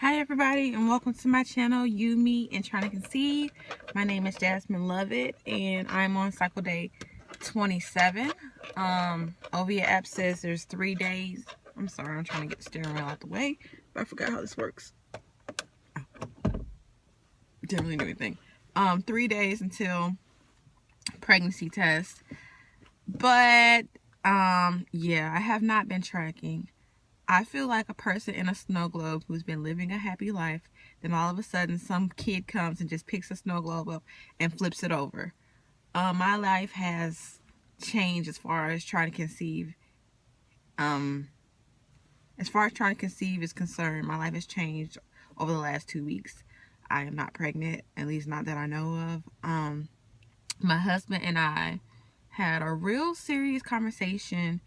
Hi everybody, and welcome to my channel, You, Me, and Trying to Conceive. My name is Jasmine Lovett and I'm on cycle day 27. Ovia app says there's 3 days. I'm sorry, I'm trying to get the steering wheel out the way, but I forgot how this works. Didn't really do anything. 3 days until pregnancy test. But yeah, I have not been tracking. I feel like a person in a snow globe who's been living a happy life, then all of a sudden some kid comes and just picks a snow globe up and flips it over. My life has changed as far as trying to conceive. As far as trying to conceive is concerned, my life has changed over the last 2 weeks. I am not pregnant, at least not that I know of. My husband and I had a real serious conversation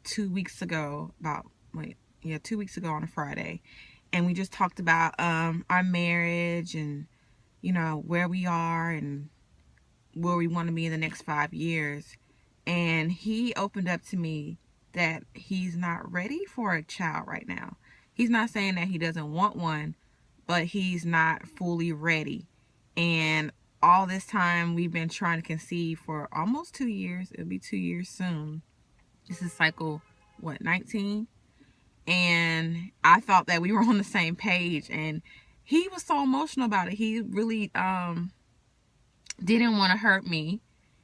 2 weeks ago about, 2 weeks ago on a Friday. And we just talked about our marriage and, where we are and where we want to be in the next 5 years. And he opened up to me that he's not ready for a child right now. He's not saying that he doesn't want one, but he's not fully ready. And all this time we've been trying to conceive for almost 2 years. It'll be 2 years soon. This is cycle, 19? And I thought that we were on the same page, and he was so emotional about it. He really didn't want to hurt me.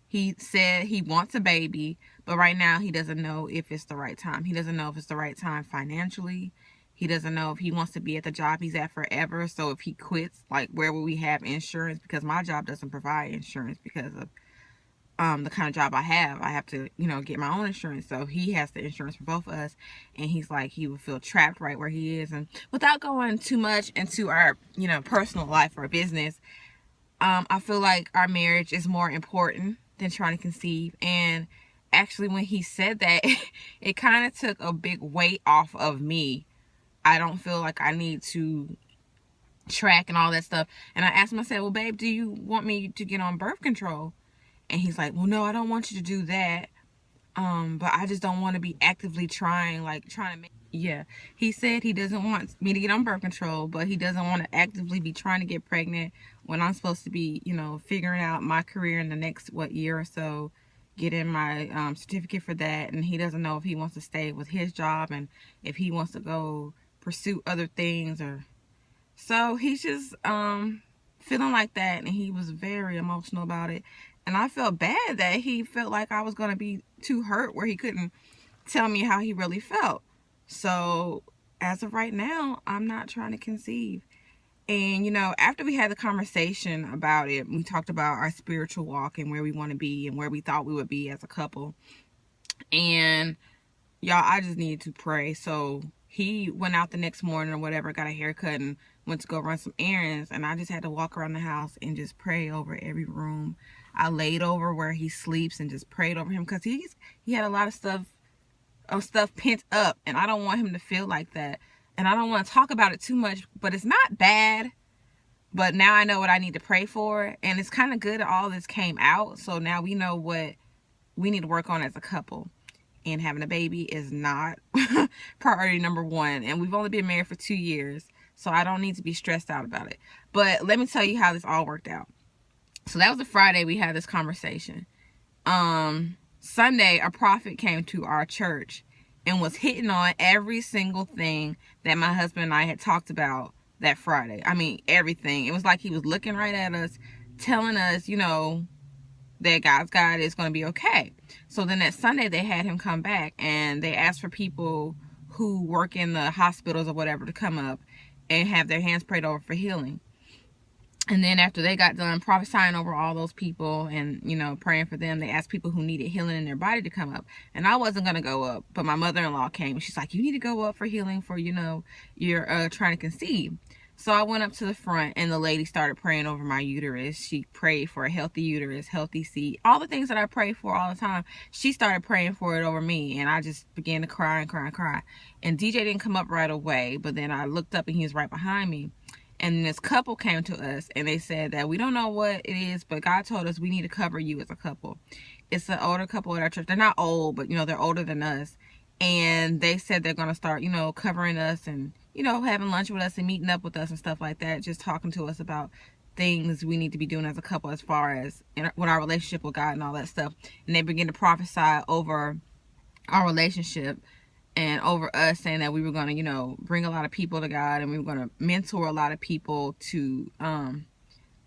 He said he wants a baby, but right now he doesn't know if it's the right time. He doesn't know if it's the right time financially. He doesn't know if he wants to be at the job he's at forever. So if he quits, like, where will we have insurance? Because my job doesn't provide insurance because of the kind of job I have to, get my own insurance. So he has the insurance for both of us. And he's like, he would feel trapped right where he is. And without going too much into our, personal life or business, I feel like our marriage is more important than trying to conceive. And actually, when he said that, it kind of took a big weight off of me. I don't feel like I need to track and all that stuff. And I asked him, I said, well, babe, do you want me to get on birth control? And he's like, well, no, I don't want you to do that. But I just don't want to be actively trying to make, yeah. He said he doesn't want me to get on birth control, but he doesn't want to actively be trying to get pregnant when I'm supposed to be, figuring out my career in the next, year or so, getting my certificate for that. And he doesn't know if he wants to stay with his job and if he wants to go pursue other things so he's just feeling like that, and he was very emotional about it. And I felt bad that he felt like I was going to be too hurt where he couldn't tell me how he really felt. So as of right now, I'm not trying to conceive. And, after we had the conversation about it, we talked about our spiritual walk and where we want to be and where we thought we would be as a couple. And y'all, I just needed to pray. So he went out the next morning or whatever, got a haircut and went to go run some errands. And I just had to walk around the house and just pray over every room. I laid over where he sleeps and just prayed over him because he had a lot of stuff pent up, and I don't want him to feel like that. And I don't want to talk about it too much, but it's not bad. But now I know what I need to pray for, and it's kind of good that all this came out. So now we know what we need to work on as a couple. And having a baby is not priority number one. And we've only been married for 2 years, so I don't need to be stressed out about it. But let me tell you how this all worked out. So that was a Friday we had this conversation. Sunday, a prophet came to our church and was hitting on every single thing that my husband and I had talked about that Friday. I mean, everything. It was like he was looking right at us, telling us, that God's God is going to be okay. So then that Sunday they had him come back, and they asked for people who work in the hospitals or whatever to come up and have their hands prayed over for healing. And then after they got done prophesying over all those people and, praying for them, they asked people who needed healing in their body to come up. And I wasn't going to go up, but my mother-in-law came, and she's like, you need to go up for healing for, you're trying to conceive. So I went up to the front, and the lady started praying over my uterus. She prayed for a healthy uterus, healthy seed, all the things that I pray for all the time. She started praying for it over me, and I just began to cry and cry and cry. And DJ didn't come up right away, but then I looked up, and he was right behind me. And this couple came to us, and they said that we don't know what it is, but God told us we need to cover you as a couple. It's an older couple at our church. They're not old, but, they're older than us. And they said they're going to start, covering us and, you know, having lunch with us and meeting up with us and stuff like that, just talking to us about things we need to be doing as a couple as far as with our relationship with God and all that stuff. And they begin to prophesy over our relationship and over us, saying that we were going to, you know, bring a lot of people to God, and we were going to mentor a lot of people to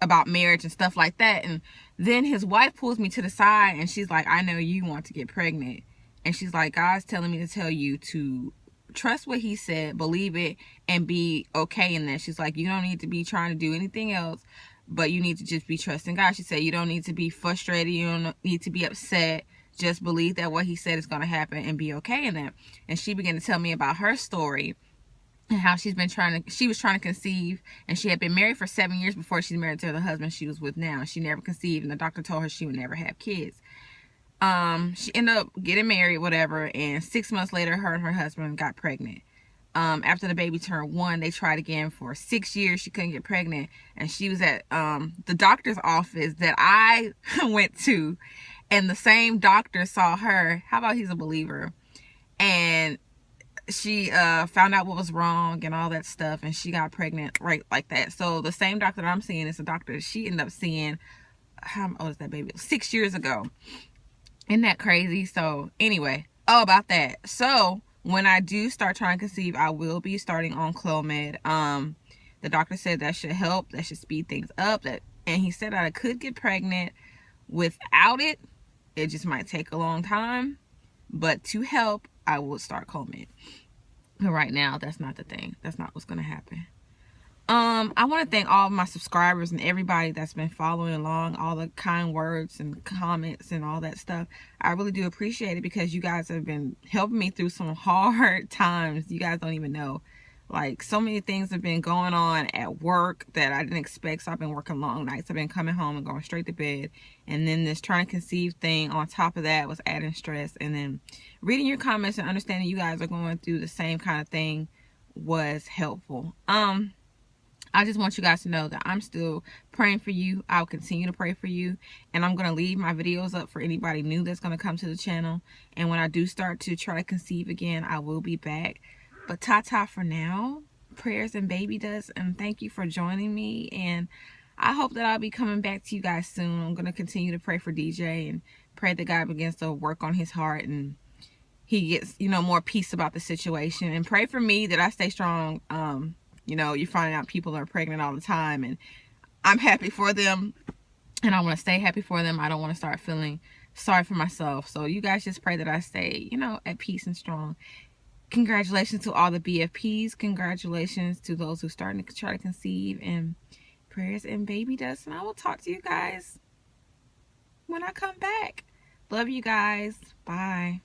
about marriage and stuff like that. And then his wife pulls me to the side and she's like, I know you want to get pregnant. And she's like, God's telling me to tell you to trust what he said, believe it, and be okay in that. She's like, you don't need to be trying to do anything else, but you need to just be trusting God. She said, you don't need to be frustrated. You don't need to be upset. Just believe that what he said is going to happen and be okay in that. And she began to tell me about her story and how she was trying to conceive, and she had been married for 7 years before she's married to the husband she was with now. She never conceived, and the doctor told her she would never have kids. She ended up getting married, whatever, and 6 months later, her and her husband got pregnant. After the baby turned 1, they tried again for 6 years. She couldn't get pregnant, and she was at the doctor's office that I went to, and the same doctor saw her. How about he's a believer? And she found out what was wrong and all that stuff, and she got pregnant right like that. So the same doctor that I'm seeing is the doctor she ended up seeing, how old is that baby? 6 years ago. Isn't that crazy? So anyway, about that. So when I do start trying to conceive, I will be starting on Clomid. The doctor said that should help, that should speed things up, and he said that I could get pregnant without it. It just might take a long time, but to help, I will start Clomid. But right now, that's not the thing. That's not what's going to happen. I want to thank all of my subscribers and everybody that's been following along, all the kind words and comments and all that stuff. I really do appreciate it, because you guys have been helping me through some hard times. You guys don't even know. Like, so many things have been going on at work that I didn't expect. So I've been working long nights. I've been coming home and going straight to bed. And then this trying to conceive thing on top of that was adding stress. And then reading your comments and understanding you guys are going through the same kind of thing was helpful. I just want you guys to know that I'm still praying for you. I'll continue to pray for you. And I'm going to leave my videos up for anybody new that's going to come to the channel. And when I do start to try to conceive again, I will be back. But ta-ta for now. Prayers and baby dust. And thank you for joining me. And I hope that I'll be coming back to you guys soon. I'm going to continue to pray for DJ and pray that God begins to work on his heart and he gets, you know, more peace about the situation. And pray for me that I stay strong. You know, you're finding out people are pregnant all the time, and I'm happy for them, and I want to stay happy for them. I don't want to start feeling sorry for myself. So you guys just pray that I stay, you know, at peace and strong. Congratulations to all the BFPs. Congratulations to those who are starting to try to conceive, and prayers and baby dust. And I will talk to you guys when I come back. Love you guys. Bye.